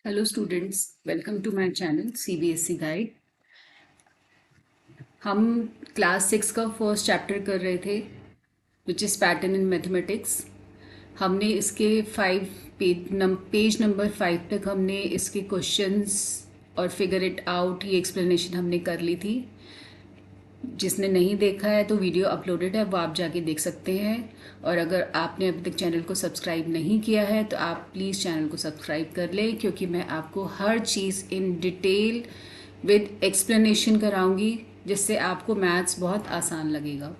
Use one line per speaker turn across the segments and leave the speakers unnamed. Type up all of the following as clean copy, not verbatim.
Hello students, welcome to my channel CBSE guide. हम class 6 का first chapter कर रहे थे which is pattern in mathematics. हमने इसके पेज नंबर 5 तक हमने इसके क्वेश्चंस और फिगर इट आउट ये एक्सप्लेनेशन हमने कर ली थी। जिसने नहीं देखा है तो वीडियो अपलोडेड है, वो आप जाके देख सकते हैं। और अगर आपने अभी तक चैनल को सब्सक्राइब नहीं किया है तो आप प्लीज़ चैनल को सब्सक्राइब कर लें, क्योंकि मैं आपको हर चीज़ इन डिटेल विद एक्सप्लेनेशन कराऊंगी, जिससे आपको मैथ्स बहुत आसान लगेगा।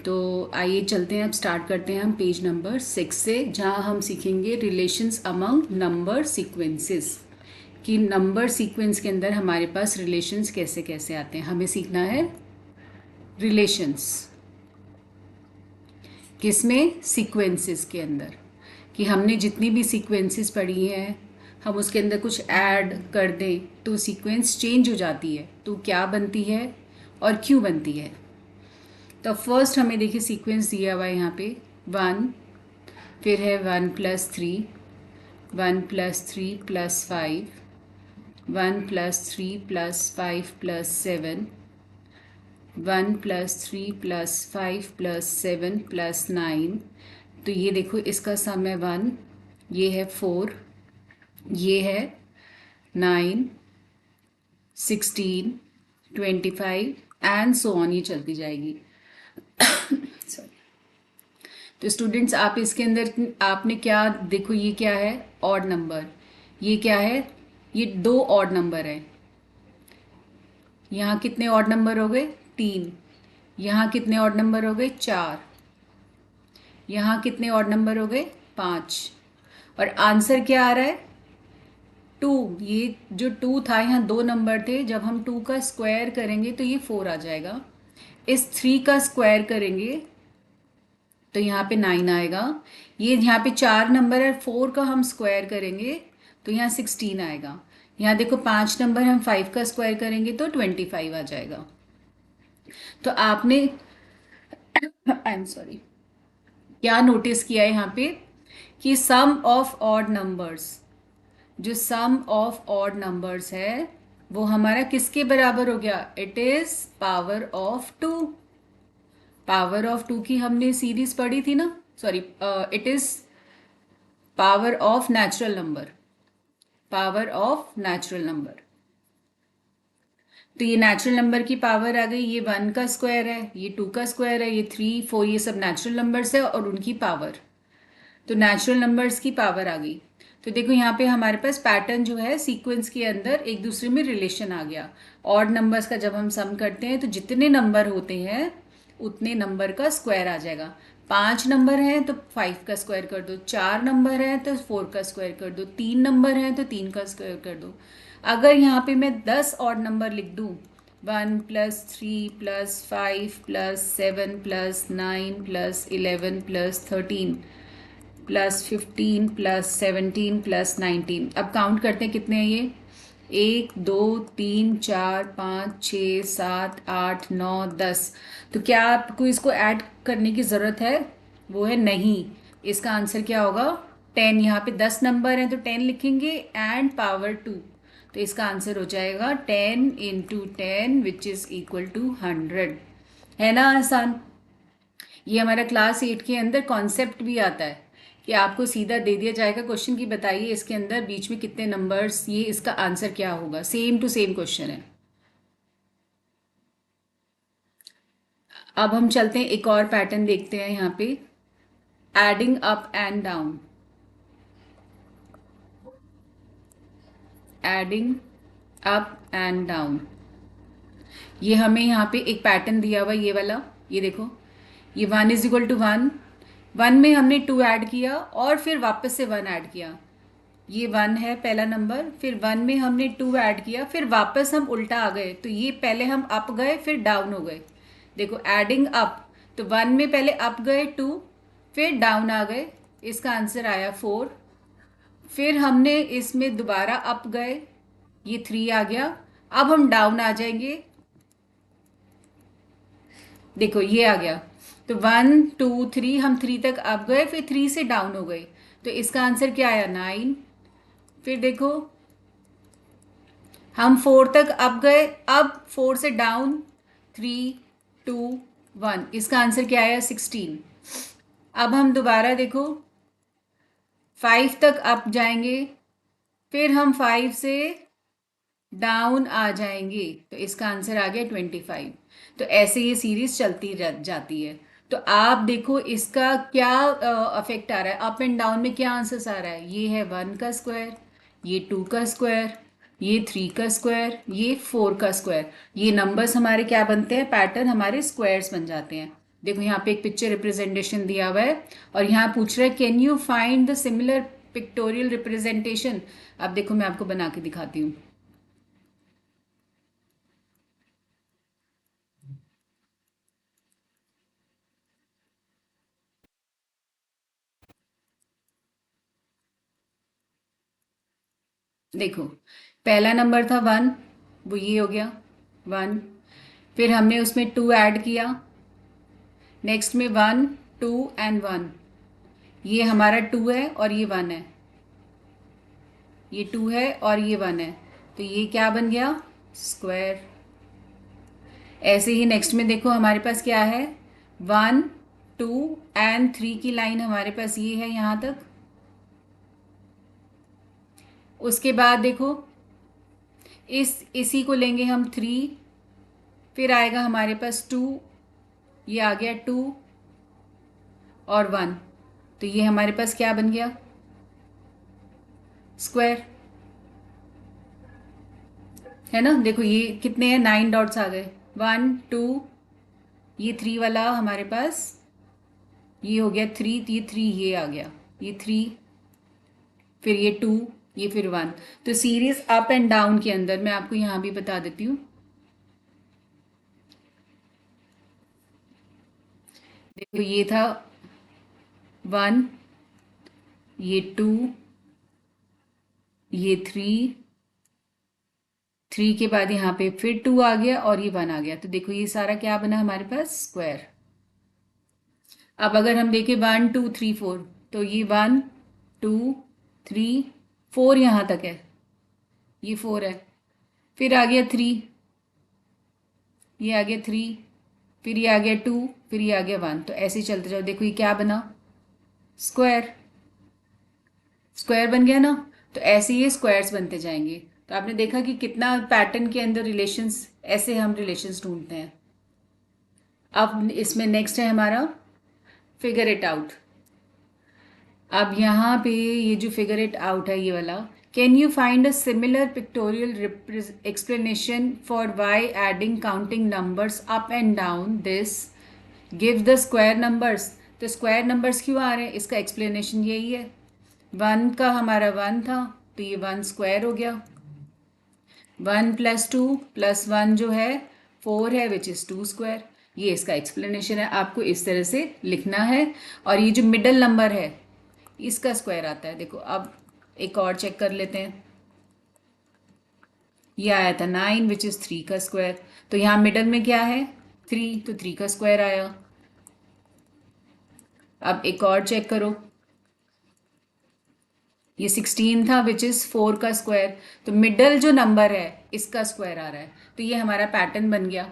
तो आइए चलते हैं, अब स्टार्ट करते हैं हम पेज नंबर 6 से, जहाँ हम सीखेंगे रिलेशंस अमंग नंबर सीक्वेंसेस। कि नंबर सीक्वेंस के अंदर हमारे पास रिलेशंस कैसे कैसे आते हैं। हमें सीखना है रिलेशंस किसमें, सीक्वेंसेस के अंदर। कि हमने जितनी भी सीक्वेंसेस पढ़ी हैं, हम उसके अंदर कुछ ऐड कर दें तो सीक्वेंस चेंज हो जाती है। तो क्या बनती है और क्यों बनती है। तो फर्स्ट हमें देखिए सीक्वेंस दिया हुआ है यहाँ पे 1, फिर है 1+3, 1+3+5, 1+3+5+7, 1+3+5+7+9। तो ये देखो इसका सम है 1, ये है 4, ये है 9, 16, 25 एंड सो ऑन, ये चलती जाएगी। सॉरी। तो स्टूडेंट्स आप इसके अंदर आपने क्या देखो, ये क्या है, ऑड नंबर। ये क्या है, ये 2 ऑड नंबर है। यहाँ कितने ऑड नंबर हो गए, 3। यहाँ कितने ऑड नंबर हो गए, 4। यहाँ कितने ऑड नंबर हो गए, 5। और आंसर क्या आ रहा है, 2। ये जो 2 था, यहाँ 2 नंबर थे, जब हम 2 का स्क्वायर करेंगे तो ये 4 आ जाएगा। इस 3 का स्क्वायर करेंगे तो यहाँ पे 9 आएगा। ये यहाँ पे 4 नंबर है, 4 का हम स्क्वायर करेंगे तो यहाँ 16 आएगा। यहाँ देखो 5 नंबर, हम 5 का स्क्वायर करेंगे तो 25 आ जाएगा। तो आपने आई एम सॉरी, क्या नोटिस किया है यहाँ पे कि सम ऑफ ऑड नंबर्स, जो सम ऑफ ऑड नंबर्स है वो हमारा किसके बराबर हो गया, it is power of 2। Power of 2 की हमने सीरीज पढ़ी थी ना, sorry, it is power of natural number, power of natural number. तो ये नेचुरल नंबर की पावर आ गई, ये 1 का स्क्वायर है, ये 2 का स्क्वायर है, ये 3, 4, ये सब नेचुरल नंबर्स है और उनकी पावर। तो नेचुरल नंबर्स की पावर आ गई। तो देखो यहाँ पे हमारे पास पैटर्न जो है, सीक्वेंस के अंदर एक दूसरे में रिलेशन आ गया। ऑड नंबर्स का जब हम सम करते हैं तो जितने नंबर होते हैं उतने नंबर का स्क्वायर आ जाएगा। 5 नंबर हैं तो 5 का स्क्वायर कर दो, 4 नंबर हैं तो 4 का स्क्वायर कर दो, 3 नंबर हैं तो 3 का स्क्वायर कर दो। अगर यहाँ पे मैं 10 ऑड नंबर लिख दूँ, 1+3+5+7+9+11+13 +15+17+19। अब काउंट करते हैं कितने हैं ये, 1, 2, 3, 4, 5, 6, 7, 8, 9, 10। तो क्या आपको इसको ऐड करने की ज़रूरत है, वो है नहीं। इसका आंसर क्या होगा, 10। यहाँ पे 10 नंबर हैं तो 10 लिखेंगे एंड पावर 2। तो इसका आंसर हो जाएगा 10 × 10 विच इज़ इक्वल टू 100। है ना आसान। ये हमारा क्लास 8 के अंदर कॉन्सेप्ट भी आता है कि आपको सीधा दे दिया जाएगा क्वेश्चन की बताइए इसके अंदर बीच में कितने नंबर्स, ये इसका आंसर क्या होगा। सेम टू सेम क्वेश्चन है। अब हम चलते हैं, एक और पैटर्न देखते हैं यहाँ पे, adding up and down. Adding up and down, ये हमें यहाँ पे एक पैटर्न दिया हुआ, ये वाला, ये देखो, ये 1 = 1, 1 में हमने 2 ऐड किया और फिर वापस से 1 ऐड किया। ये 1 है पहला नंबर, फिर 1 में हमने 2 ऐड किया, फिर वापस हम उल्टा आ गए। तो ये पहले हम अप गए फिर डाउन हो गए। देखो एडिंग अप, तो 1 में पहले अप गए 2, फिर डाउन आ गए, इसका आंसर आया 4। फिर हमने इसमें दोबारा अप गए, ये 3 आ गया। अब हम डाउन आ जाएंगे, देखो ये आ गया। तो 1, 2, 3, हम 3 तक अप गए फिर 3 से डाउन हो गए। तो इसका आंसर क्या आया, 9। फिर देखो हम 4 तक अप गए, अब 4 से डाउन 3 2 1, इसका आंसर क्या आया 16। अब हम दोबारा देखो 5 तक अप जाएंगे, फिर हम 5 से डाउन आ जाएंगे, तो इसका आंसर आ गया 25। तो ऐसे ये सीरीज चलती जाती है। तो आप देखो इसका क्या अफेक्ट आ रहा है, अप एंड डाउन में क्या आंसर्स आ रहा है। ये है 1 का स्क्वायर, ये 2 का स्क्वायर, ये 3 का स्क्वायर, ये 4 का स्क्वायर। ये नंबर्स हमारे क्या बनते हैं, पैटर्न हमारे स्क्वायर्स बन जाते हैं। देखो यहाँ पे एक पिक्चर रिप्रेजेंटेशन दिया हुआ है और यहाँ पूछ रहा है can you find the similar pictorial representation. अब देखो मैं आपको बना के दिखाती हूँ। देखो पहला नंबर था 1, वो ये हो गया 1। फिर हमने उसमें 2 ऐड किया, नेक्स्ट में 1 2 एंड 1। ये हमारा 2 है और ये 1 है, ये 2 है और ये 1 है, तो ये क्या बन गया स्क्वायर। ऐसे ही नेक्स्ट में देखो हमारे पास क्या है 1 2 एंड 3 की लाइन हमारे पास ये है यहाँ तक। उसके बाद देखो इसी को लेंगे हम 3, फिर आएगा हमारे पास 2, ये आ गया 2 और 1, तो ये हमारे पास क्या बन गया स्क्वायर, है ना। देखो ये कितने हैं 9 डॉट्स आ गए, 1 2, ये 3 वाला हमारे पास ये हो गया 3, ये 3 ये आ गया, ये 3, फिर ये 2, ये फिर 1। तो सीरीज अप एंड डाउन के अंदर मैं आपको यहां भी बता देती हूँ। देखो ये था 1, ये 2, ये 3, 3 के बाद यहाँ पे फिर 2 आ गया और ये 1 आ गया, तो देखो ये सारा क्या बना हमारे पास स्क्वायर। अब अगर हम देखें 1 2 3 4, तो ये 1 2 3 4 यहाँ तक है, ये 4 है, फिर आ गया 3, ये आ गया 3, फिर ये आ गया 2, फिर ये आ गया 1, तो ऐसे ही चलते जाओ। देखो ये क्या बना स्क्वायर, स्क्वायर बन गया ना। तो ऐसे ये स्क्वायर्स बनते जाएंगे। तो आपने देखा कि कितना पैटर्न के अंदर रिलेशंस, ऐसे हम रिलेशंस ढूंढते हैं। अब इसमें नेक्स्ट है हमारा फिगर इट आउट। अब यहाँ पे ये जो फिगर इट आउट है ये वाला, can you find a similar pictorial explanation for why adding counting numbers up and down this give the square numbers. तो स्क्वायर नंबर्स क्यों आ रहे हैं, इसका एक्सप्लेनेशन यही है। 1 का हमारा 1 था, तो ये 1 स्क्वायर हो गया। 1 + 2 + 1 जो है 4 है, विच इज़ 2 स्क्वायर। ये इसका एक्सप्लेनेशन है, आपको इस तरह से लिखना है। और ये जो मिडल नंबर है इसका स्क्वायर आता है। देखो अब एक और चेक कर लेते हैं। ये आया था 9 विच इज़ 3 का स्क्वायर, तो यहाँ मिडल में क्या है 3, तो 3 का स्क्वायर आया। अब एक और चेक करो, ये 16 था विच इज़ 4 का स्क्वायर, तो मिडल जो नंबर है इसका स्क्वायर आ रहा है, तो ये हमारा पैटर्न बन गया,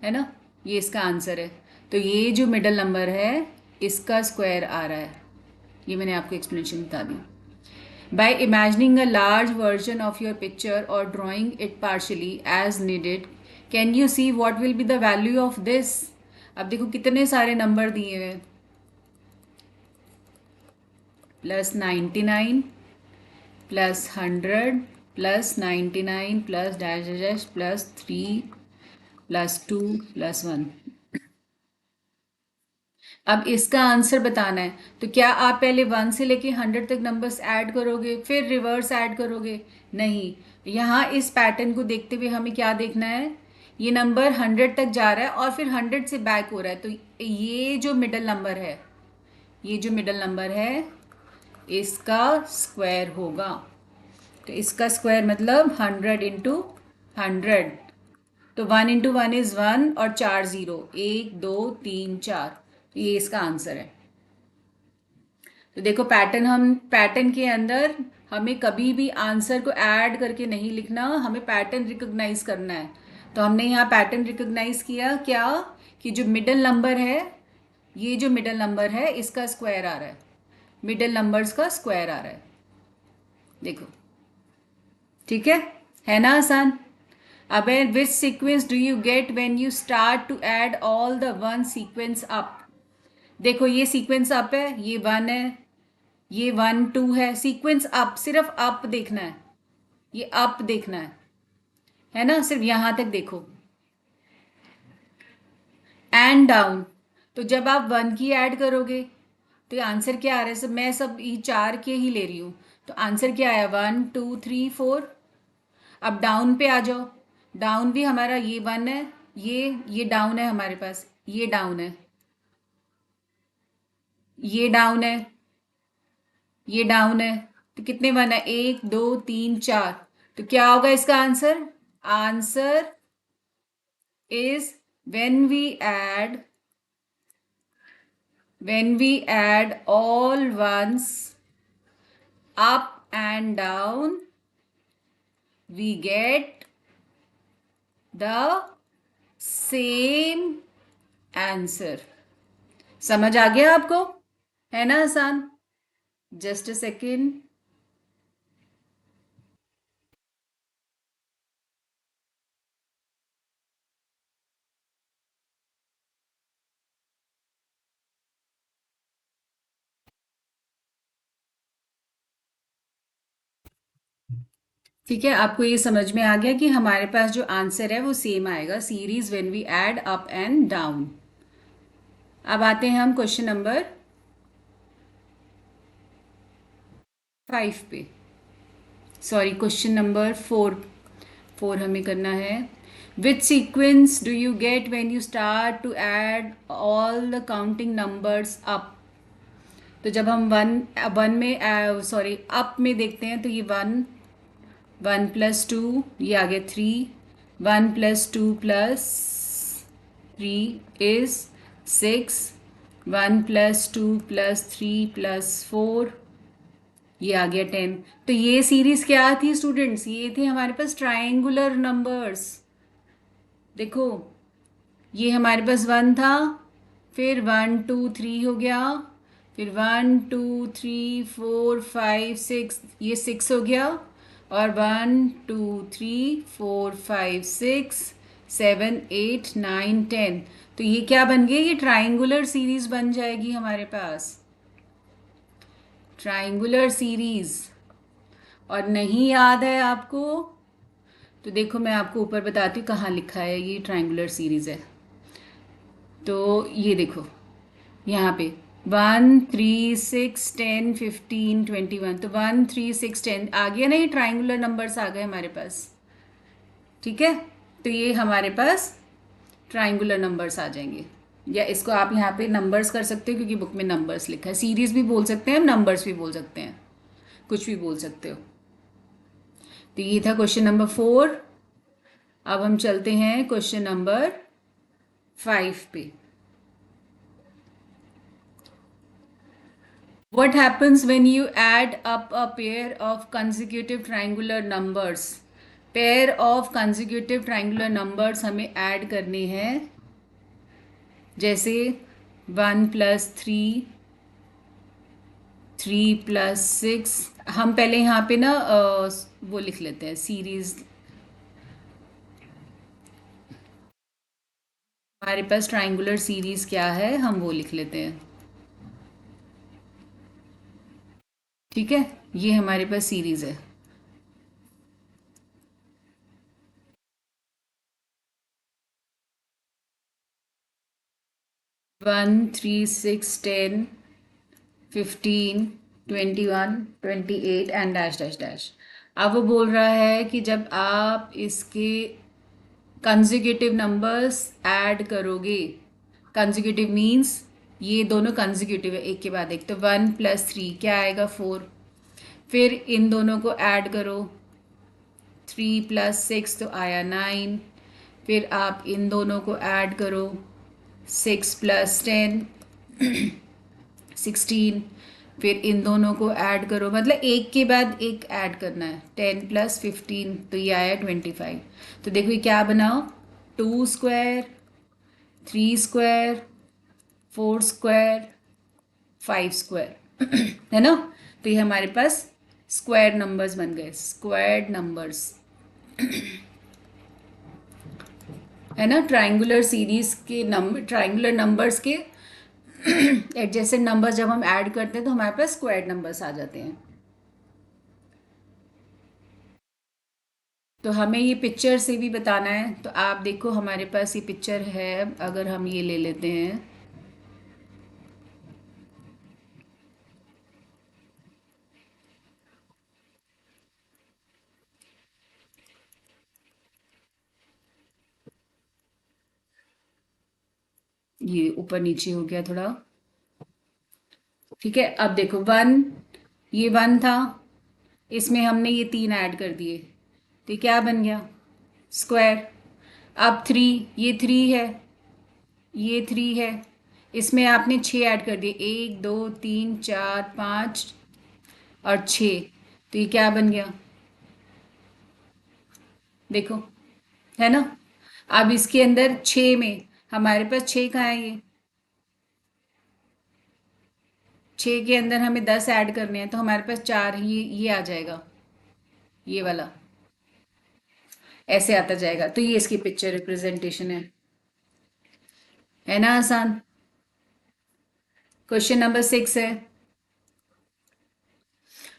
है ना। ये इसका आंसर है। तो ये जो मिडल नंबर है इसका स्क्वायर आ रहा है। ये मैंने आपको एक्सप्लेनेशन बता दी। By imagining a large version of your picture or drawing it partially as needed, can you see what will be the value of this? अब देखो कितने सारे नंबर दिए हुए, +99 +100 +99 प्लस डैश डैश +3 +2 +1। अब इसका आंसर बताना है, तो क्या आप पहले 1 से लेके 100 तक नंबर्स ऐड करोगे फिर रिवर्स ऐड करोगे, नहीं। यहाँ इस पैटर्न को देखते हुए हमें क्या देखना है, ये नंबर 100 तक जा रहा है और फिर 100 से बैक हो रहा है, तो ये जो मिडल नंबर है, ये जो मिडल नंबर है इसका स्क्वायर होगा। तो इसका स्क्वायर मतलब 100 इंटू 100, तो 1 इंटू 1 इज़ 1 और 4 0, 1 2 3 4, ये इसका आंसर है। तो देखो पैटर्न के अंदर हमें कभी भी आंसर को ऐड करके नहीं लिखना, हमें पैटर्न रिकॉग्नाइज करना है। तो हमने यहाँ पैटर्न रिकॉग्नाइज किया क्या, कि जो मिडल नंबर है, ये जो मिडल नंबर है इसका स्क्वायर आ रहा है, मिडल नंबर्स का स्क्वायर आ रहा है। देखो ठीक है ना आसान। अब which sequence do you get when you start to add all the one sequence up. देखो ये सीक्वेंस अप है, ये 1 है, ये 1 2 है, सीक्वेंस अप, सिर्फ अप देखना है, ये अप देखना है ना, सिर्फ यहां तक देखो। एंड डाउन, तो जब आप 1 की ऐड करोगे तो ये आंसर क्या आ रहा है, सब मैं सब ये 4 के ही ले रही हूँ, तो आंसर क्या आया 1 2 3 4। अब डाउन पे आ जाओ, डाउन भी हमारा ये 1 है, ये डाउन है हमारे पास, ये डाउन है, ये डाउन है, ये डाउन है, तो कितने 1 है, 1 2 3 4। तो क्या होगा इसका answer, answer is when we add all ones up and down, we get the same answer। समझ आ गया आपको, है ना आसान। Just a second. ठीक है, आपको ये समझ में आ गया कि हमारे पास जो आंसर है वो सेम आएगा, series when we add up and down. अब आते हैं हम क्वेश्चन नंबर 5 पे, सॉरी क्वेश्चन नंबर 4 हमें करना है। Which sequence do you get when you start to add all the counting numbers up. तो जब हम वन में सॉरी अप में देखते हैं तो ये 1 प्लस 2, ये आ गया 3, 1 plus 2 plus 3 is 6, 1 plus 2 plus 3 plus 4, ये आ गया 10। तो ये सीरीज क्या थी स्टूडेंट्स, ये थे हमारे पास ट्राइंगुलर नंबर्स। देखो ये हमारे पास 1 था, फिर 1 2 3 हो गया, फिर 1 2 3 4 5 6, ये 6 हो गया, और 1 2 3 4 5 6 7 8 9 10। तो ये क्या बन गया, ये ट्राइंगुलर सीरीज बन जाएगी हमारे पास, ट्राइंगुलर सीरीज। और नहीं याद है आपको तो देखो मैं आपको ऊपर बताती हूँ कहाँ लिखा है, ये ट्राइंगुलर सीरीज है। तो ये देखो यहाँ पे 1 3 6 10 15 21, तो 1 3 6 10 आ गया ना, ये ट्राइंगुलर नंबर्स आ गए हमारे पास। ठीक है, तो ये हमारे पास ट्राइंगुलर नंबर्स आ जाएंगे, या इसको आप यहाँ पे नंबर्स कर सकते हो क्योंकि बुक में नंबर्स लिखा है, सीरीज भी बोल सकते हैं, नंबर्स भी बोल सकते हैं, कुछ भी बोल सकते हो। तो ये था क्वेश्चन नंबर 4। अब हम चलते हैं क्वेश्चन नंबर 5 पे। What happens when you add up a pair of consecutive triangular numbers? Pair of consecutive triangular numbers हमें ऐड करने हैं, जैसे 1 प्लस 3 3 प्लस 6। हम पहले यहाँ पे ना वो लिख लेते हैं सीरीज, हमारे पास ट्राइंगुलर सीरीज क्या है हम वो लिख लेते हैं। ठीक है, ये हमारे पास सीरीज है। 1 3 6 10 15 21 28 एंड डैश डैश डैश। अब वो बोल रहा है कि जब आप इसके कंसेक्यूटिव नंबर्स ऐड करोगे, कंसेक्यूटिव मीन्स ये दोनों कंसेक्यूटिव है एक के बाद एक, तो 1 प्लस 3 क्या आएगा 4, फिर इन दोनों को ऐड करो, 3 प्लस 6 तो आया 9, फिर आप इन दोनों को ऐड करो, 6 प्लस 10 16, फिर इन दोनों को ऐड करो, मतलब एक के बाद एक ऐड करना है। 10 + 15, तो ये आया 25। तो देखो ये क्या बनाओ, 2 स्क्वायर, 3 स्क्वायर, 4 स्क्वायर, 5 स्क्वायर है ना। तो ये हमारे पास स्क्वायर नंबर्स बन गए, स्क्वायर्ड नंबर्स है ना। ट्राइंगुलर सीरीज के नंबर, ट्राइंगुलर नंबर्स के एडजेसेंट नंबर्स जब हम ऐड करते हैं तो हमारे पास स्क्वायर्ड नंबर्स आ जाते हैं। तो हमें ये पिक्चर से भी बताना है, तो आप देखो हमारे पास ये पिक्चर है, अगर हम ये ले लेते हैं, ये ऊपर नीचे हो गया थोड़ा, ठीक है। अब देखो 1, ये 1 था, इसमें हमने ये 3 ऐड कर दिए, तो ये क्या बन गया, स्क्वायर। अब 3, ये 3 है, ये 3 है, इसमें आपने 6 ऐड कर दिए, 1 2 3 4 5 और 6, तो ये क्या बन गया, देखो, है ना। अब इसके अंदर 6 में हमारे पास 6 कहाँ है, ये 6 के अंदर हमें 10 ऐड करने हैं, तो हमारे पास 4, ये आ जाएगा, ये वाला ऐसे आता जाएगा। तो ये इसकी पिक्चर रिप्रेजेंटेशन है ना, आसान। क्वेश्चन नंबर 6 है,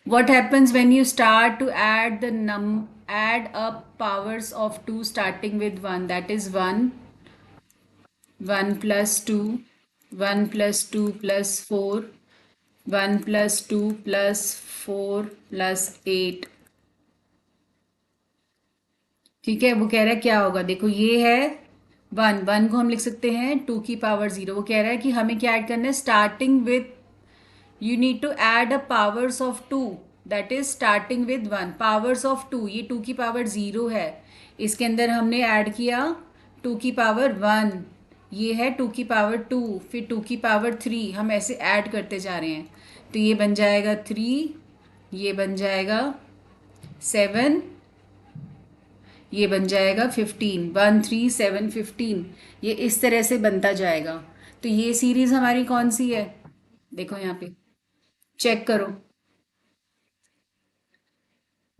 what happens when you start to add up powers of 2 starting with 1, that is 1, 1 plus 2, 1 plus 2 plus 4, 1 plus 2 plus 4 plus 8, ठीक है। वो कह रहा है क्या होगा, देखो ये है 1, 1 को हम लिख सकते हैं 2 की पावर 0। वो कह रहा है कि हमें क्या ऐड करना है, starting with, you need to add a powers of 2, that is starting with 1, powers of 2, ये 2 की पावर 0 है, इसके अंदर हमने ऐड किया 2 की पावर 1, ये है 2 की पावर 2, फिर 2 की पावर 3, हम ऐसे ऐड करते जा रहे हैं। तो ये बन जाएगा 3, ये बन जाएगा 7, ये बन जाएगा 15, 1 3 7 15, ये इस तरह से बनता जाएगा। तो ये सीरीज हमारी कौन सी है, देखो यहाँ पे चेक करो,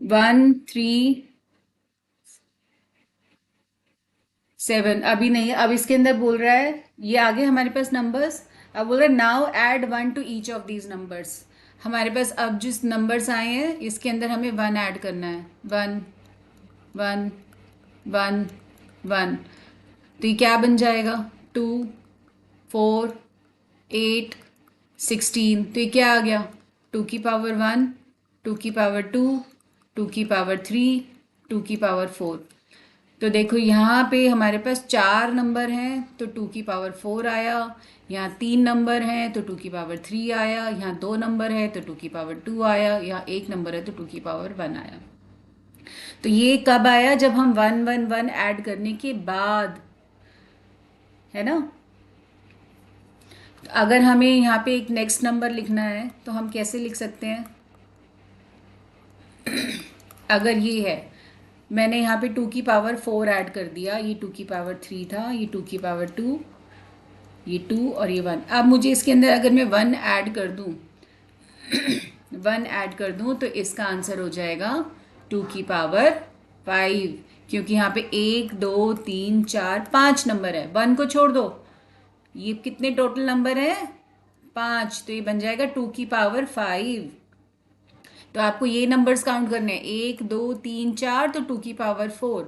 1 3 7, अभी नहीं, अब इसके अंदर बोल रहा है, ये आगे हमारे पास नंबर्स, अब बोल रहा है now add 1 to each of these numbers. हमारे पास अब जिस नंबर्स आए हैं इसके अंदर हमें 1 ऐड करना है, 1 1 1 1, तो ये क्या बन जाएगा, 2 4 8 16, तो ये क्या आ गया, 2 की पावर 1, 2 की पावर 2, 2 की पावर 3, 2 की पावर 4। तो देखो यहाँ पे हमारे पास 4 नंबर हैं तो 2 की पावर 4 आया, यहाँ 3 नंबर हैं तो 2 की पावर 3 आया, यहाँ 2 नंबर है तो 2 की पावर 2 आया, यहाँ 1 नंबर है तो 2 की पावर 1 आया। तो ये कब आया, जब हम 1 1 1 ऐड करने के बाद, है ना। अगर हमें यहाँ पे एक नेक्स्ट नंबर लिखना है तो हम कैसे लिख सकते हैं, अगर ये है, मैंने यहाँ पे 2 की पावर 4 ऐड कर दिया, ये 2 की पावर 3 था, ये 2 की पावर 2, ये 2 और ये 1। अब मुझे इसके अंदर अगर मैं 1 ऐड कर दूँ, 1 ऐड कर दूँ तो इसका आंसर हो जाएगा 2 की पावर 5, क्योंकि यहाँ पे 1 2 3 4 5 नंबर है, 1 को छोड़ दो, ये कितने टोटल नंबर हैं, 5, तो ये बन जाएगा 2 की पावर 5। तो आपको ये नंबर्स काउंट करने हैं, 1 2 3 4, तो 2 की पावर 4,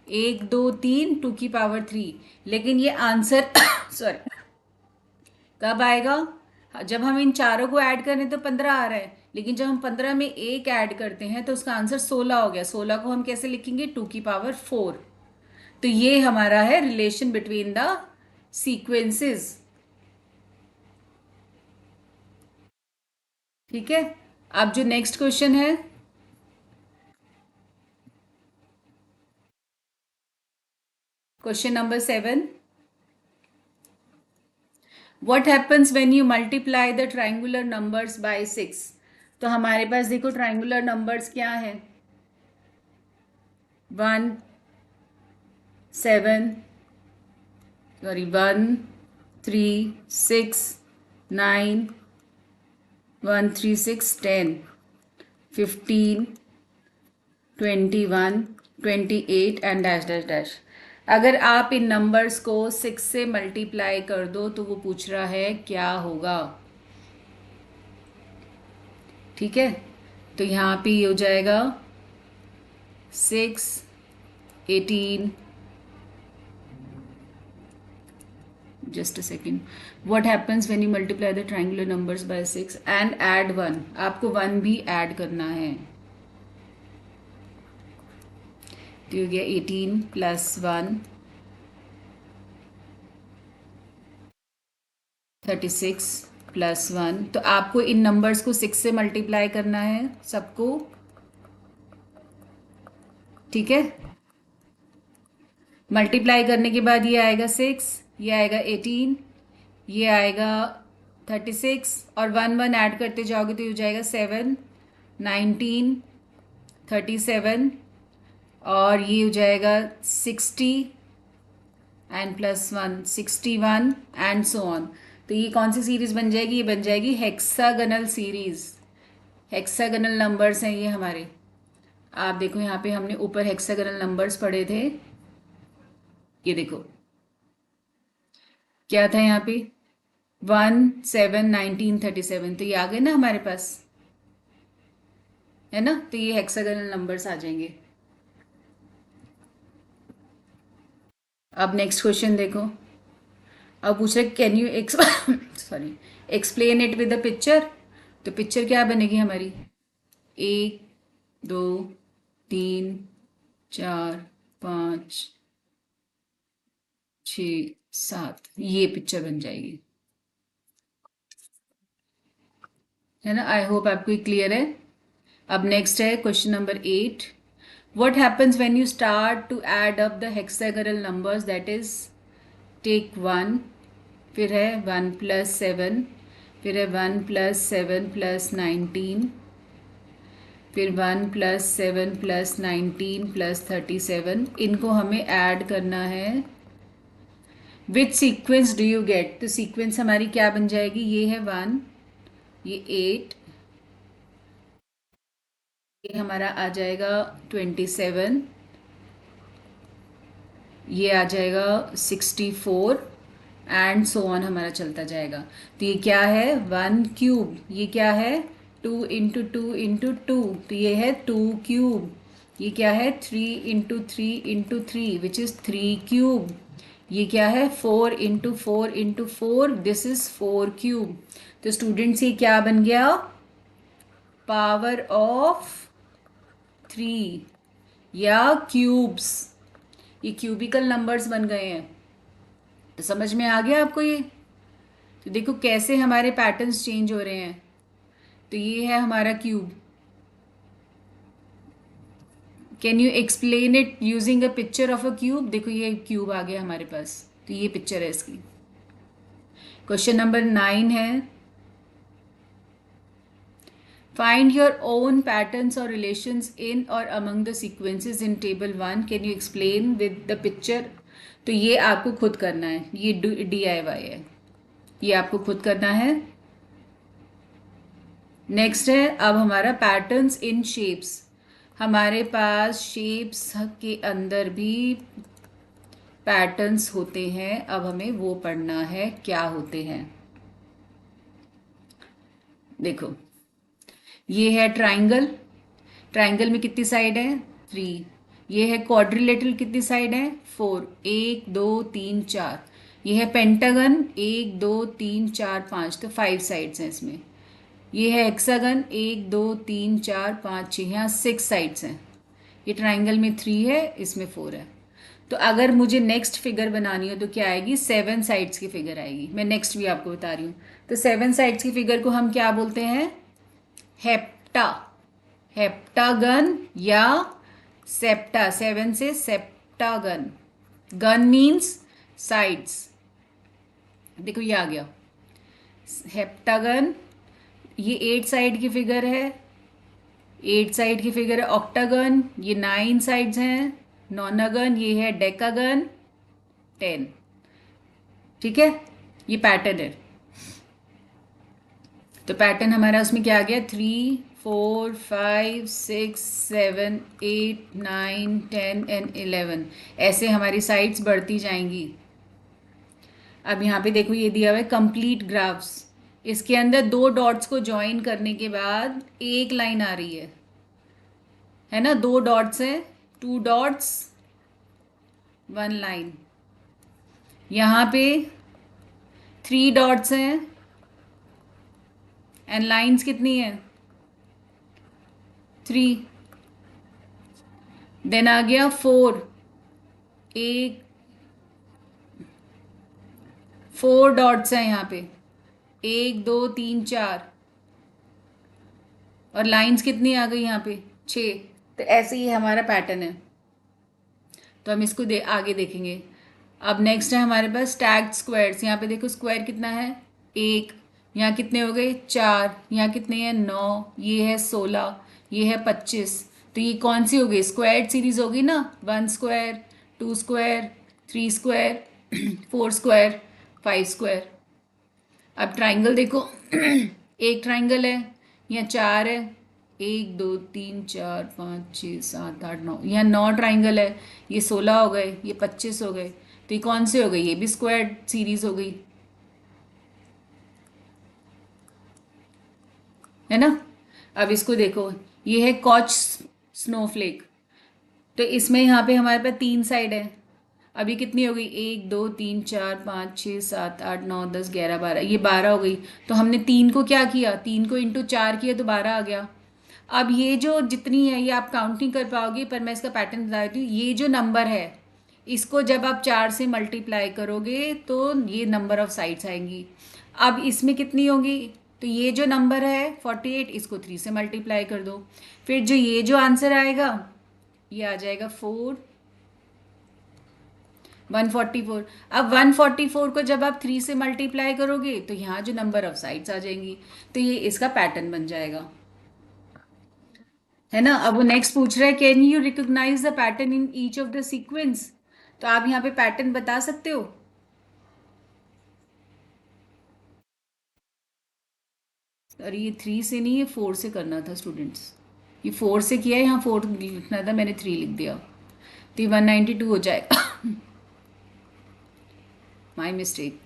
1 2 3, 2 की पावर 3, लेकिन ये आंसर सॉरी कब आएगा, जब हम इन चारों को ऐड करें तो 15 आ रहा है, लेकिन जब हम 15 में एक ऐड करते हैं तो उसका आंसर 16 हो गया। 16 को हम कैसे लिखेंगे, 2 की पावर 4। तो ये हमारा है रिलेशन बिटवीन द सीक्वेंसेस, ठीक है। अब जो नेक्स्ट क्वेश्चन है, question number 7, what happens when you multiply the triangular numbers by 6? तो हमारे पास देखो ट्राइंगुलर नंबर्स क्या है, 1 7 sorry 1 3 6 9 1 3 6 10 15 21 28 and dash dash dash. अगर आप इन नंबर्स को 6 से मल्टीप्लाई कर दो तो वो पूछ रहा है क्या होगा। ठीक है, तो यहाँ पे ये हो जाएगा 6 18, just a second, what happens when you multiply the triangular numbers by 6 and add 1? आपको 1 भी ऐड करना है। तो हो गया 18 प्लस 1 36 प्लस 1। तो आपको इन नंबर्स को 6 से मल्टीप्लाई करना है सबको। ठीक है, मल्टीप्लाई करने के बाद ये आएगा 6, ये आएगा 18, ये आएगा 36 और 1 1 ऐड करते जाओगे तो ये हो जाएगा 7 19 37 और ये हो जाएगा 60 and plus 1 61 and so on. तो ये कौन सी सीरीज बन जाएगी? ये बन जाएगी हेक्सागनल सीरीज। हेक्सागनल नंबर्स हैं ये हमारे। आप देखो यहाँ पे हमने ऊपर हेक्सागनल नंबर्स पढ़े थे, ये देखो क्या था यहाँ पे 1 7 19 37। तो ये आ गए ना हमारे पास, है ना? तो ये हेक्सागनल नंबर्स आ जाएंगे। अब नेक्स्ट क्वेश्चन देखो, अब पूछ रहे can you sorry explain it with the picture. तो पिक्चर क्या बनेगी हमारी? 1 2 3 4 5 6 7, ये पिक्चर बन जाएगी, है ना? आई होप आपको ये क्लियर है। अब नेक्स्ट है question number 8, what happens when you start to add up the hexagonal numbers, that is take 1, फिर है 1 प्लस 7, फिर है 1 प्लस 7 प्लस 19, फिर 1 प्लस 7 प्लस 19 प्लस 37। इनको हमें ऐड करना है। Which sequence do you gate? तो सीक्वेंस हमारी क्या बन जाएगी? ये है 1, ये 8, ये हमारा आ जाएगा 27, ये आ जाएगा 64 एंड सो ऑन हमारा चलता जाएगा। तो ये क्या है? 1 क्यूब। ये क्या है? 2 इंटू 2 इंटू 2, तो ये है 2 क्यूब। ये क्या है? 3 into 3 into 3 which is 3 cube. ये क्या है? 4 into 4 into 4, this is 4 cube. तो स्टूडेंट्स ये क्या बन गया? पावर ऑफ 3 या क्यूब्स। ये क्यूबिकल नंबर्स बन गए हैं। तो समझ में आ गया आपको ये? तो देखो कैसे हमारे पैटर्न्स चेंज हो रहे हैं। तो ये है हमारा cube. Can you explain it using a picture of a cube? देखो ये क्यूब आ गया हमारे पास, तो ये पिक्चर है इसकी। क्वेश्चन नंबर 9 है, फाइंड योर ओन पैटर्न्स और रिलेशंस इन और among the sequences in table 1, can you explain with the picture? तो ये आपको खुद करना है, ये DIY है, ये आपको खुद करना है। नेक्स्ट है अब हमारा पैटर्न्स इन शेप्स। हमारे पास शेप्स के अंदर भी पैटर्न्स होते हैं, अब हमें वो पढ़ना है क्या होते हैं। देखो ये है ट्राइंगल, ट्राइंगल में कितनी साइड है? 3। ये है क्वाड्रिलेटरल, कितनी साइड है? 4, 1 2 3 4। ये है पेंटागन, 1 2 3 4 5, तो 5 साइड्स हैं इसमें। ये है हेक्सागन, 1 2 3 4 5 6, यहाँ 6 साइड्स हैं। ये ट्राइंगल में 3 है, इसमें 4 है। तो अगर मुझे नेक्स्ट फिगर बनानी हो तो क्या आएगी? 7 साइड्स की फिगर आएगी। मैं नेक्स्ट भी आपको बता रही हूँ। तो 7 साइड्स की फिगर को हम क्या बोलते हैं? हेप्टा, हेप्टागन या सेप्टा। 7 से सेप्टागन। Gun means sides. देखो ये आ गया, हेप्टागन, ये 8 साइड की फिगर है, 8 साइड की फिगर है। ऑक्टागन, ये 9 साइड्स हैं। नॉनागन, ये है डेकागन, 10। ठीक है, ये पैटर्न है। तो पैटर्न हमारा उसमें क्या आ गया, 3, 4, 5, 6, 7, 8, 9, 10 एंड 11। ऐसे हमारी साइड्स बढ़ती जाएंगी। अब यहाँ पे देखो ये दिया हुआ है कंप्लीट ग्राफ्स। इसके अंदर 2 डॉट्स को ज्वाइन करने के बाद एक लाइन आ रही है ना। 2 डॉट्स हैं, 2 डॉट्स 1 लाइन। यहाँ पे 3 डॉट्स हैं एंड लाइंस कितनी है, 3। देन आ गया 4, एक 4 डॉट्स हैं यहाँ पे, 1 2 3 4, और लाइंस कितनी आ गई यहाँ पे, 6। तो ऐसे ही हमारा पैटर्न है। तो हम इसको आगे देखेंगे। अब नेक्स्ट है हमारे पास स्टैक्ड स्क्वायर्स। यहाँ पे देखो स्क्वायर कितना है, 1। यहाँ कितने हो गए, 4। यहाँ कितने हैं, 9। ये है 16, ये है 25। तो ये कौन सी होगी, स्क्वायर्ड सीरीज होगी ना। 1 square, 2 square, 3 square, 4 square, 5 square. अब ट्राइंगल देखो एक ट्राइंगल है, यहाँ 4 है, 1 2 3 4 5 6 7 8 9। यहाँ 9 ट्राइंगल है, ये 16 हो गए, ये 25 हो गए। तो ये कौन से हो गई, ये भी स्क्वायर सीरीज हो गई, है ना। अब इसको देखो, ये है कॉच स्नोफ्लेक। तो इसमें यहाँ पे हमारे पास 3 साइड है। अभी कितनी हो गई, 1 2 3 4 5 6 7 8 9 10 11 12, ये 12 हो गई। तो हमने 3 को क्या किया, 3 को इंटू 4 किया तो 12 आ गया। अब ये जो जितनी है ये आप काउंट नहीं कर पाओगे, पर मैं इसका पैटर्न बता देती हूँ। ये जो नंबर है इसको जब आप 4 से मल्टीप्लाई करोगे तो ये नंबर ऑफ साइड्स आएंगी। अब इसमें कितनी होगी, तो ये जो नंबर है 48, इसको 3 से मल्टीप्लाई कर दो। फिर जो ये जो आंसर आएगा ये आ जाएगा 4, 144। अब 144 को जब आप 3 से मल्टीप्लाई करोगे तो यहाँ जो नंबर ऑफ साइड्स आ जाएंगी। तो ये इसका पैटर्न बन जाएगा, है ना। अब वो नेक्स्ट पूछ रहा है, can you recognise the pattern in each of the sequence. तो आप यहाँ पे पैटर्न बता सकते हो। अरे ये 3 से नहीं, ये 4 से करना था स्टूडेंट्स। ये 4 से किया है, यहाँ 4 लिखना था, मैंने 3 लिख दिया। तो ये 192 हो जाएगा माई मिस्टेक।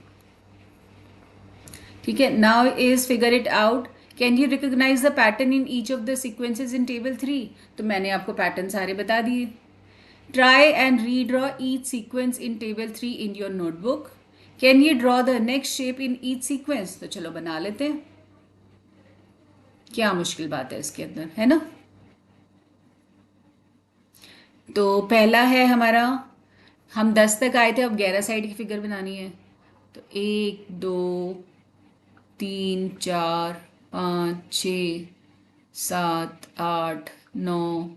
ठीक है, now is figure it out. Can you recognise the pattern in each of the sequences in table 3। तो मैंने आपको पैटर्न सारे बता दिए। Try and redraw each sequence in table 3 in your notebook. Can you draw the next shape in each sequence. तो चलो बना लेते हैं, क्या मुश्किल बात है इसके अंदर, है ना। तो पहला है हमारा, हम 10 तक आए थे, अब 11 साइड की फिगर बनानी है। तो 1 2 3 4 5 6 7 8 9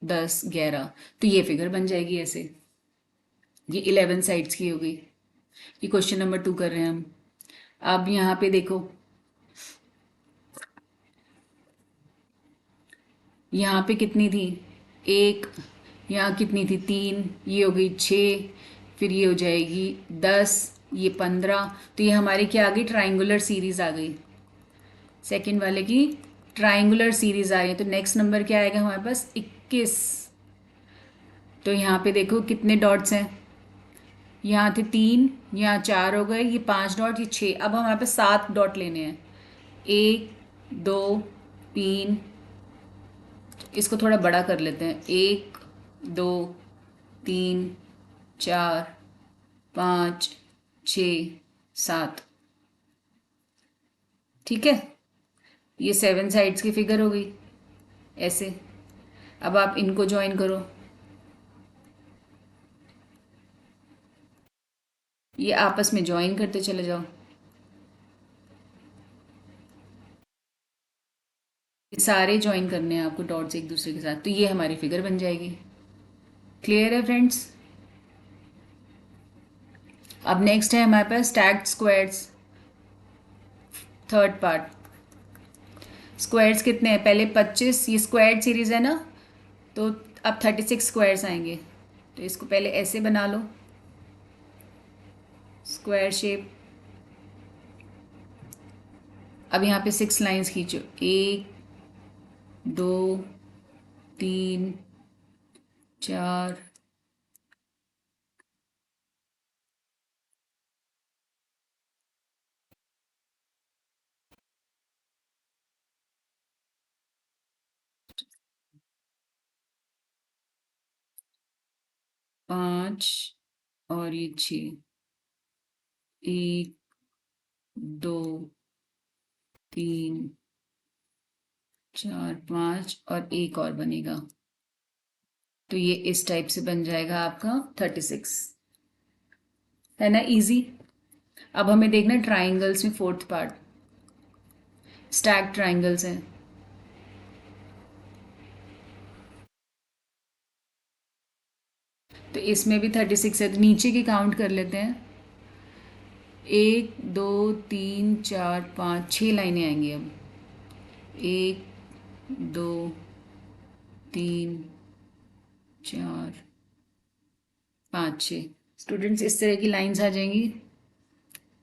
10 11। तो ये फिगर बन जाएगी ऐसे। ये 11 साइड्स की हो गई। ये क्वेश्चन नंबर 2 कर रहे हैं हम। अब यहाँ पे देखो, यहाँ पे कितनी थी, 1। यहाँ कितनी थी, 3। ये हो गई 6। फिर ये हो जाएगी 10, ये 15। तो ये हमारी क्या आ गई, ट्राइंगुलर सीरीज आ गई। सेकंड वाले की ट्राइंगुलर सीरीज आ रही है। तो नेक्स्ट नंबर क्या आएगा हमारे पास, 21। तो यहाँ पे देखो कितने डॉट्स हैं, यहाँ थे 3, यहाँ 4 हो गए, ये 5 डॉट, ये 6। अब हमारे पास 7 डॉट लेने हैं, 1 2 3। इसको थोड़ा बड़ा कर लेते हैं, 1 2 3 4 5 6 7। ठीक है, ये 7 साइड्स की फिगर हो गई ऐसे। अब आप इनको ज्वाइन करो, ये आपस में ज्वाइन करते चले जाओ। ये सारे ज्वाइन करने हैं आपको डॉट्स एक दूसरे के साथ, तो ये हमारी फिगर बन जाएगी। क्लियर है फ्रेंड्स। अब नेक्स्ट है हमारे पास stacked squares. Third part. Squares कितने हैं? पहले 25, ये स्क्वायर सीरीज है ना, तो अब 36 स्क्वायर्स आएंगे। तो इसको पहले ऐसे बना लो, स्क्वायर शेप। अब यहाँ पे 6 लाइंस खींचो, 1 2 3 4 5 और ये 6, 1 2 3 4 5 और एक और बनेगा। तो ये इस टाइप से बन जाएगा आपका 36, है ना, इजी। अब हमें देखना ट्राइंगल्स में फोर्थ पार्ट, स्टैक ट्राइंगल्स हैं। तो इसमें भी 36 है, तो नीचे की काउंट कर लेते हैं। 1 2 3 4 5 6 लाइनें आएंगी अब। 1 2 3 4 5 6 स्टूडेंट्स, इस तरह की लाइंस आ जाएंगी।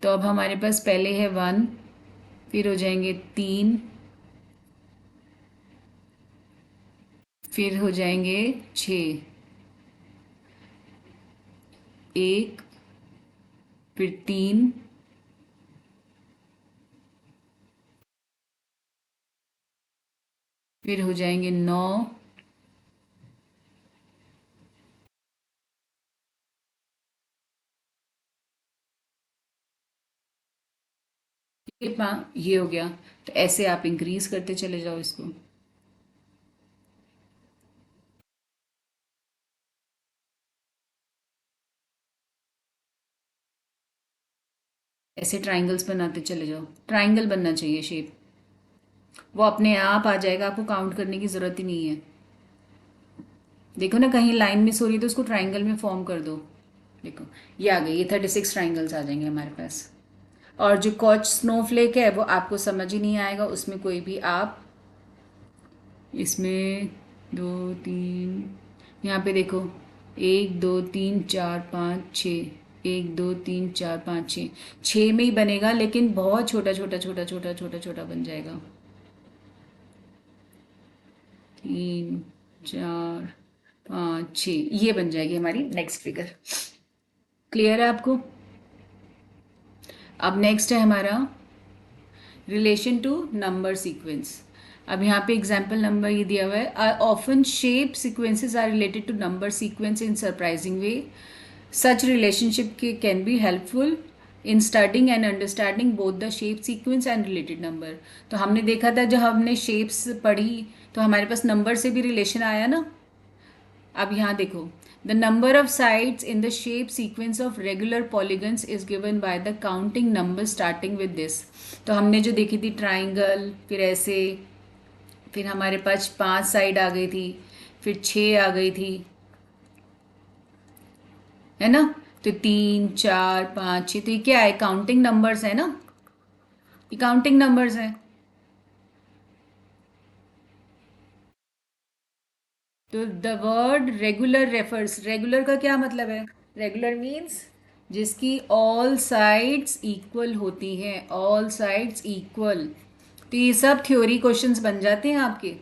तो अब हमारे पास पहले है 1, फिर हो जाएंगे 3, फिर हो जाएंगे 6, 1, फिर 3, फिर हो जाएंगे 9, ये हो गया। तो ऐसे आप इंक्रीज करते चले जाओ इसको। ऐसे ट्राइंगल्स बनाते चले जाओ, ट्राइंगल बनना चाहिए शेप, वो अपने आप आ जाएगा, आपको काउंट करने की ज़रूरत ही नहीं है। देखो ना, कहीं लाइन मिस हो रही है तो उसको ट्राइंगल में फॉर्म कर दो। देखो ये आ गई, ये 36 ट्राइंगल्स आ जाएंगे हमारे पास। और जो कॉच स्नोफ्लेक है वो आपको समझ ही नहीं आएगा, उसमें कोई भी आप इसमें 2 3, यहाँ पे देखो 1 2 3 4 5 6, 1 2 3 4 5 6, 6 में ही बनेगा, लेकिन बहुत छोटा छोटा छोटा छोटा छोटा छोटा बन जाएगा। 3 4 5 6, ये बन जाएगी हमारी नेक्स्ट फिगर। क्लियर है आपको? अब नेक्स्ट है हमारा रिलेशन टू नंबर सीक्वेंस। अब यहाँ पे एग्जाम्पल नंबर ये दिया हुआ है, often shape sequences are related to number sequence in surprising way, such relationship can be helpful in studying and understanding both the shape sequence and related number. तो हमने देखा था, जब हमने शेप्स पढ़ी तो हमारे पास नंबर से भी रिलेशन आया ना। अब यहाँ देखो, the number of sides in the shape sequence of regular polygons is given by the counting number starting with this. तो हमने जो देखी थी ट्राइंगल, फिर ऐसे, फिर हमारे पास 5 साइड आ गई थी, फिर 6 आ गई थी, है ना। तो 3 4 5 6, तो ये क्या है? काउंटिंग नंबर्स है ना, ये काउंटिंग नंबर्स हैं। तो the word regular refers, regular का क्या मतलब है? रेगुलर मीन्स जिसकी ऑल साइड्स इक्वल होती हैं, ऑल साइड्स इक्वल। तो ये सब थ्योरी क्वेश्चंस बन जाते हैं आपके।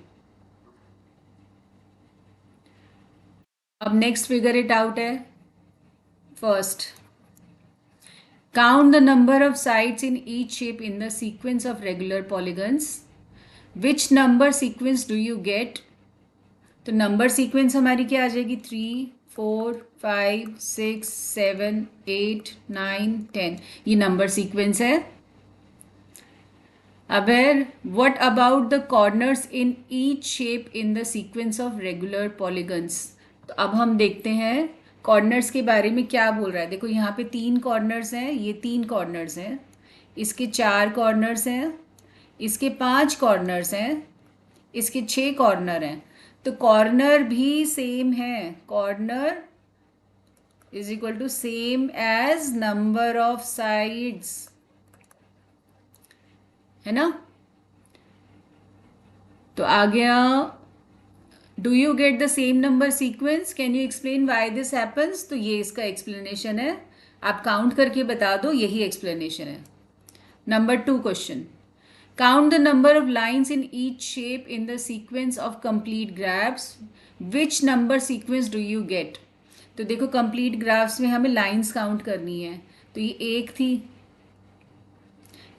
अब नेक्स्ट फिगर इट आउट है। First, count the number of sides in each shape in the sequence of regular polygons. Which number sequence do you get? तो नंबर सीक्वेंस हमारी क्या आ जाएगी? 3 4 5 6 7 8 9 10, ये नंबर सीक्वेंस है। अबेर what about the corners in each shape in the sequence of regular polygons? तो अब हम देखते हैं कॉर्नर्स के बारे में क्या बोल रहा है। देखो यहाँ पे 3 कॉर्नर्स हैं, ये 3 कॉर्नर्स हैं, इसके 4 कॉर्नर्स हैं, इसके 5 कॉर्नर्स हैं, इसके 6 कॉर्नर हैं। तो कॉर्नर भी सेम है, corner is equal to same as number of sides. है ना। तो आ गया, do you get the same number sequence, can you explain why this happens. तो ये इसका एक्सप्लेनेशन है, आप काउंट करके बता दो, यही एक्सप्लेनेशन है। Number 2 question, count the number of lines in each shape in the sequence of complete graphs, which number sequence do you get। तो देखो कंप्लीट ग्राफ्स में हमें लाइंस काउंट करनी है, तो ये एक थी,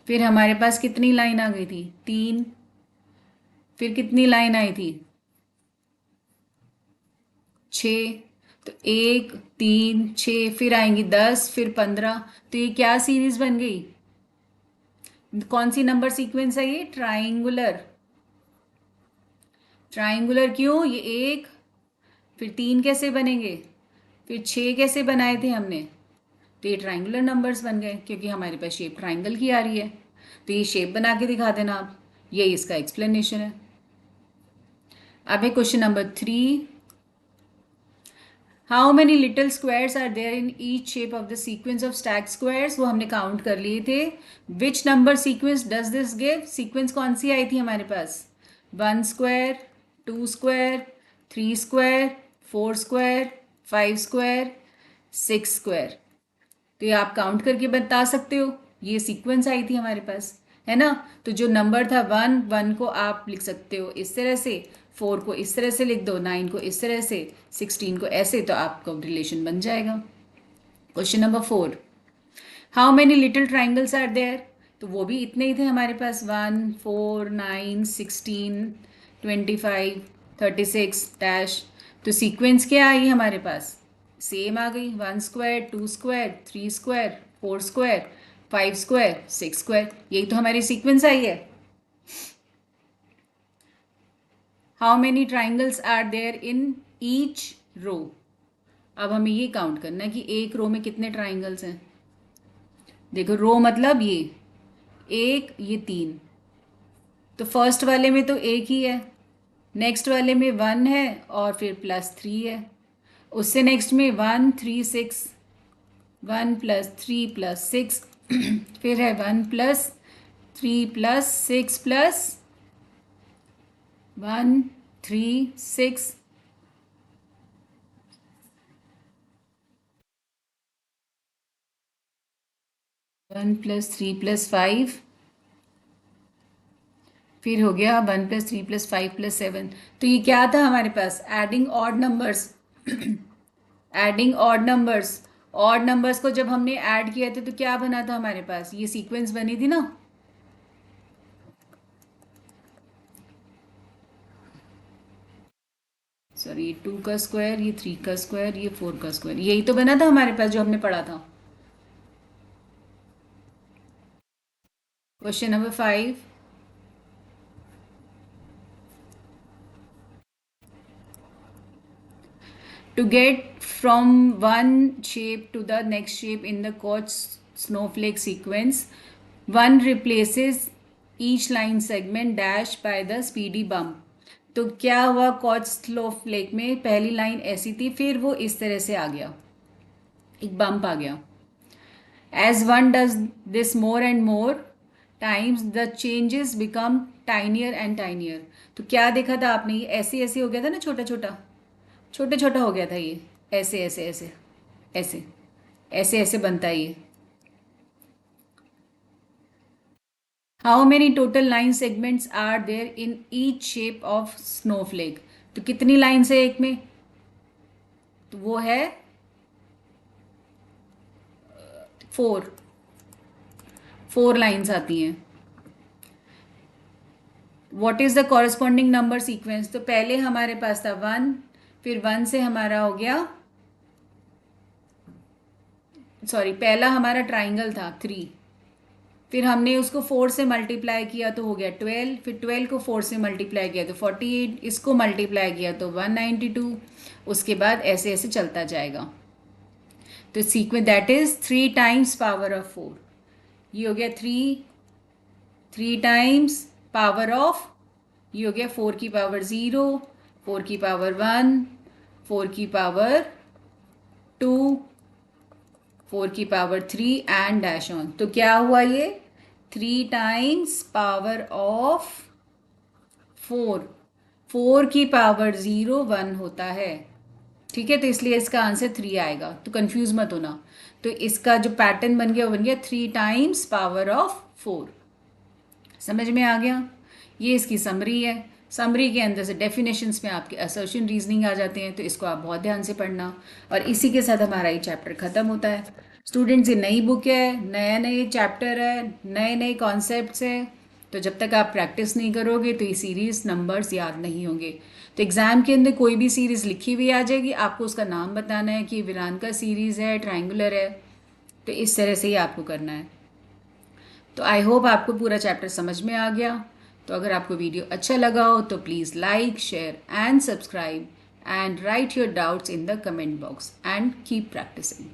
फिर हमारे पास कितनी लाइन आ गई थी 3, फिर कितनी लाइन आई थी 6, तो 1 3 6, फिर आएंगी 10, फिर 15। तो ये क्या सीरीज बन गई, कौन सी नंबर सीक्वेंस है ये, ट्राइंगुलर। ट्राइंगुलर क्यों, ये एक, फिर 3 कैसे बनेंगे, फिर 6 कैसे बनाए थे हमने, तो ये ट्राइंगुलर नंबर्स बन गए क्योंकि हमारे पास शेप ट्राइंगल की आ रही है। तो ये शेप बना के दिखा देना आप, यही इसका एक्सप्लेनेशन है। अब है question number 3, how many little squares are there in each shape of the sequence of stack squares, वो हमने काउंट कर लिए थे। Which number sequence does this give, sequence कौन सी आई थी हमारे पास, 1 square, 2 square, 3 square, 4 square, 5 square, 6 square. तो ये आप काउंट करके बता सकते हो, ये सीक्वेंस आई थी हमारे पास, है ना। तो जो नंबर था 1 को आप लिख सकते हो इस तरह से, 4 को इस तरह से लिख दो, 9 को इस तरह से, 16 को ऐसे, तो आपको रिलेशन बन जाएगा। Question number 4, how many little triangles are there, तो वो भी इतने ही थे हमारे पास, 1 4 9 16 25 36 डैश। तो सीक्वेंस क्या आई हमारे पास, सेम आ गई, 1 square, 2 square, 3 square, 4 square, 5 square, 6 square, यही तो हमारी सीक्वेंस आई है। How many triangles are there in each row, अब हमें ये काउंट करना है कि एक रो में कितने ट्राइंगल्स हैं। देखो रो मतलब ये एक, ये 3, तो फर्स्ट वाले में तो एक ही है, नेक्स्ट वाले में 1 है और फिर +3 है, उससे नेक्स्ट में 1 3 6, 1 + 3 + 6 फिर है 1 + 3 + 6 + 1 3 6, 1 + 3 + 5, फिर हो गया 1 + 3 + 5 + 7। तो ये क्या था हमारे पास, adding odd numbers adding odd numbers. Odd numbers को जब हमने ऐड किया था तो क्या बना था हमारे पास, ये सीक्वेंस बनी थी ना। सॉरी, ये 2 का स्क्वायर, ये 3 का स्क्वायर, ये 4 का स्क्वायर, यही तो बना था हमारे पास जो हमने पढ़ा था। Question number 5, to get from one shape to the next shape in the Koch snowflake sequence, one replaces each line segment dash by the speedy bump। तो क्या हुआ, कॉच स्नोफ्लेक में पहली लाइन ऐसी थी, फिर वो इस तरह से आ गया, एक बम्प आ गया। As one does this more and more times the changes become tinier and tinier. तो क्या देखा था आपने, ये ऐसे ऐसे हो गया था ना, छोटा छोटा छोटा छोटा हो गया था ये, ऐसे ऐसे ऐसे ऐसे ऐसे ऐसे बनता है ये। How many total line segments are there in each shape of snowflake, तो कितनी लाइन्स है एक में, तो वो है 4 लाइन्स आती हैं। What is the corresponding number sequence, तो पहले हमारे पास था 1, फिर 1 से हमारा हो गया, सॉरी पहला हमारा ट्राइंगल था 3, फिर हमने उसको 4 से मल्टीप्लाई किया तो हो गया 12, फिर 12 को 4 से मल्टीप्लाई किया तो 48, इसको मल्टीप्लाई किया तो 192, उसके बाद ऐसे ऐसे चलता जाएगा। तो sequence that is 3 times power of 4, ये हो गया 3 टाइम्स पावर ऑफ, ये हो गया 4 की पावर 0, 4 की पावर 1, 4 की पावर 2, 4 की पावर 3 एंड डैश ऑन। तो क्या हुआ ये, 3 टाइम्स पावर ऑफ 4। 4 की पावर 0 1 होता है, ठीक है। तो इसलिए इसका आंसर 3 आएगा, तो कंफ्यूज मत होना। तो इसका जो पैटर्न बन गया वो बन गया 3 टाइम्स पावर ऑफ 4। समझ में आ गया? ये इसकी समरी है। समरी के अंदर से डेफिनेशंस में आपके असर्शन रीजनिंग आ जाते हैं, तो इसको आप बहुत ध्यान से पढ़ना। और इसी के साथ हमारा ये चैप्टर ख़त्म होता है। स्टूडेंट्स, ये नई बुक है, नया नए चैप्टर है, नए नए कॉन्सेप्ट्स हैं, तो जब तक आप प्रैक्टिस नहीं करोगे तो ये सीरीज़ नंबर्स याद नहीं होंगे। तो एग्ज़ाम के अंदर कोई भी सीरीज़ लिखी हुई आ जाएगी, आपको उसका नाम बताना है कि विरान का सीरीज़ है, ट्रायंगुलर है, तो इस तरह से ही आपको करना है। तो आई होप आपको पूरा चैप्टर समझ में आ गया। तो अगर आपको वीडियो अच्छा लगा हो तो please like, share and subscribe and write your doubts in the comment box and keep practising.